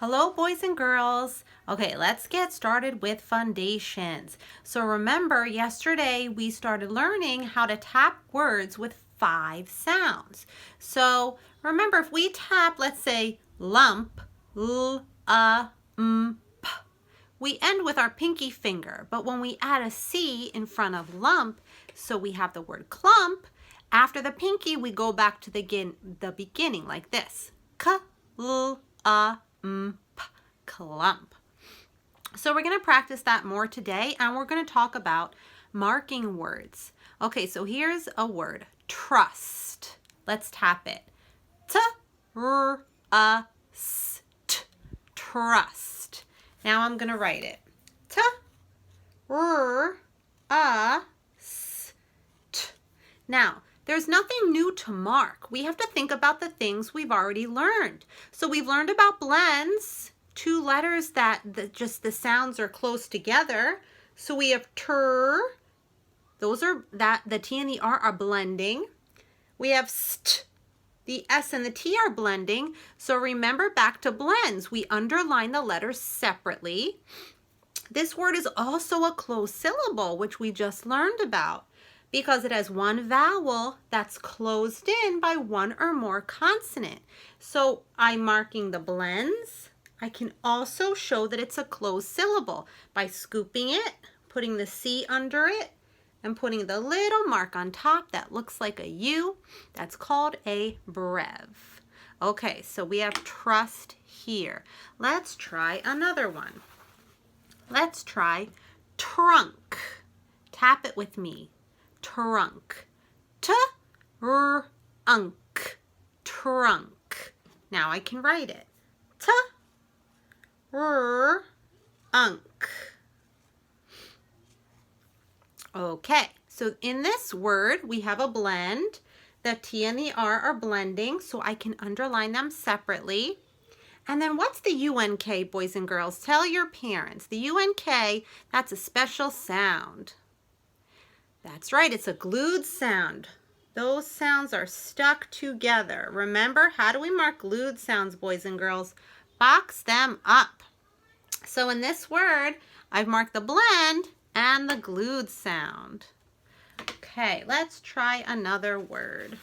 Hello, boys and girls. Okay, let's get started with foundations. So remember, yesterday we started learning how to tap words with 5 sounds. So remember, if we tap, let's say, lump, l, p, we end with our pinky finger. But when we add a C in front of lump, so we have the word clump, after the pinky, we go back to the beginning like this. K, l, clump. So we're going to practice that more today, and we're going to talk about marking words. Okay, so here's a word, trust. Let's tap it. T-r-u-s-t, trust. Now I'm going to write it. T-r-u-s-t. Now, there's nothing new to mark. We have to think about the things we've already learned. So we've learned about blends, 2 letters that just the sounds are close together. So we have ter, those are the T and the R are blending. We have st, the S and the T are blending. So remember, back to blends, we underline the letters separately. This word is also a closed syllable, which we just learned about, because it has one vowel that's closed in by one or more consonant. So I'm marking the blends. I can also show that it's a closed syllable by scooping it, putting the C under it, and putting the little mark on top that looks like a U. That's called a brev. Okay, so we have trust here. Let's try another one. Let's try trunk. Tap it with me. Trunk. T-r-unk. Trunk. Now I can write it. T-r-unk. Okay, so in this word we have a blend. The T and the R are blending, so I can underline them separately. And then what's the UNK, boys and girls? Tell your parents. The UNK, that's a special sound. That's right, it's a glued sound. Those sounds are stuck together. Remember, how do we mark glued sounds, boys and girls? Box them up. So in this word, I've marked the blend and the glued sound. Okay, let's try another word.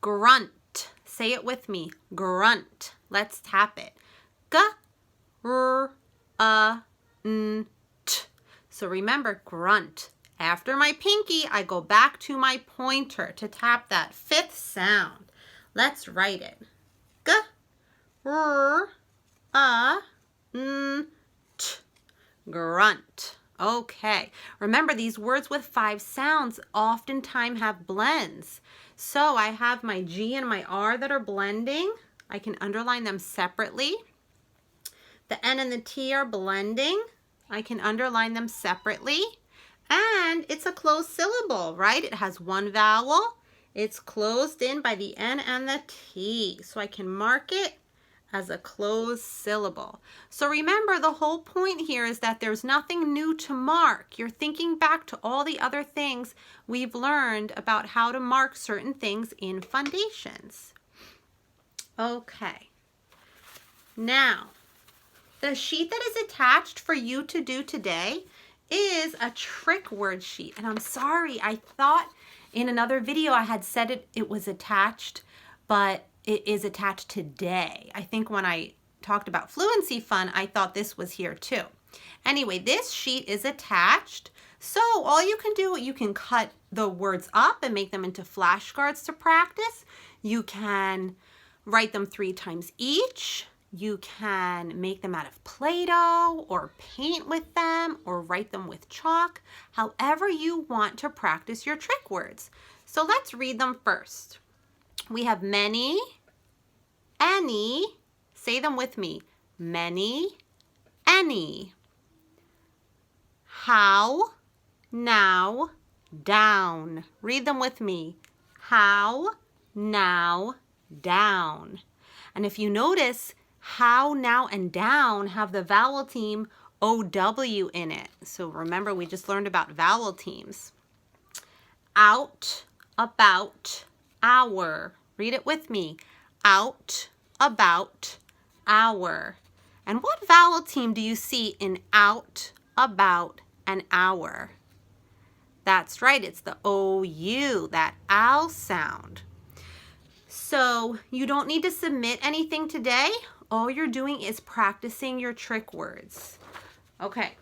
Grunt. Say it with me. Grunt. Let's tap it. G-r-u-n-t. So remember, grunt. After my pinky, I go back to my pointer to tap that 5th sound. Let's write it. G-r-u-n-t. Grunt. Okay. Remember, these words with 5 sounds oftentimes have blends. So I have my G and my R that are blending. I can underline them separately. The N and the T are blending. I can underline them separately. And it's a closed syllable, right? It has one vowel. It's closed in by the N and the T. So I can mark it as a closed syllable. So remember, the whole point here is that there's nothing new to mark. You're thinking back to all the other things we've learned about how to mark certain things in foundations. Okay. Now, the sheet that is attached for you to do today is a trick word sheet. And I'm sorry, I thought in another video I had said it was attached, but it is attached today. I think when I talked about Fluency Fun, I thought this was here too. Anyway, this sheet is attached. So all you can do, you can cut the words up and make them into flashcards to practice. You can write them 3 times each. You can make them out of Play-Doh or paint with them or write them with chalk, however you want to practice your trick words. So let's read them first. We have many, any, say them with me, many, any. How, now, down. Read them with me. How, now, down. And if you notice, how, now, and down have the vowel team OW in it. So remember, we just learned about vowel teams. Out, about, hour. Read it with me. Out, about, hour. And what vowel team do you see in out, about, and hour? That's right, it's the OU, that ow sound. So you don't need to submit anything today. All you're doing is practicing your trick words. Okay,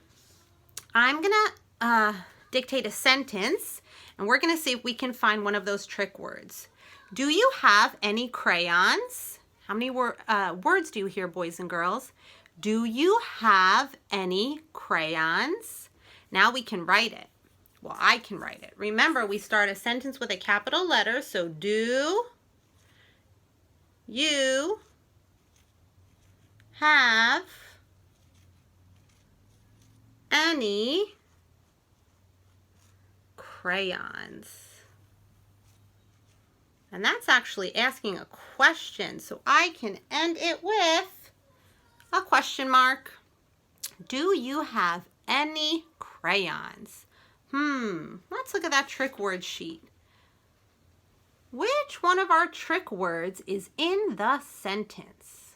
I'm gonna dictate a sentence, and we're gonna see if we can find one of those trick words. Do you have any crayons? How many words do you hear, boys and girls? Do you have any crayons? Now we can write it. Well, I can write it. Remember, we start a sentence with a capital letter, so do you have any crayons? And that's actually asking a question, so I can end it with a question mark. Do you have any crayons? Let's look at that trick word sheet. Which one of our trick words is in the sentence?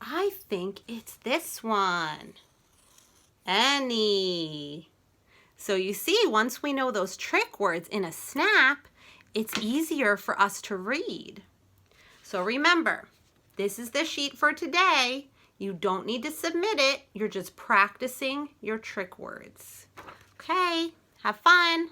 I think it's this one. Any. So you see, once we know those trick words in a snap, it's easier for us to read. So remember, this is the sheet for today. You don't need to submit it. You're just practicing your trick words. Okay, have fun.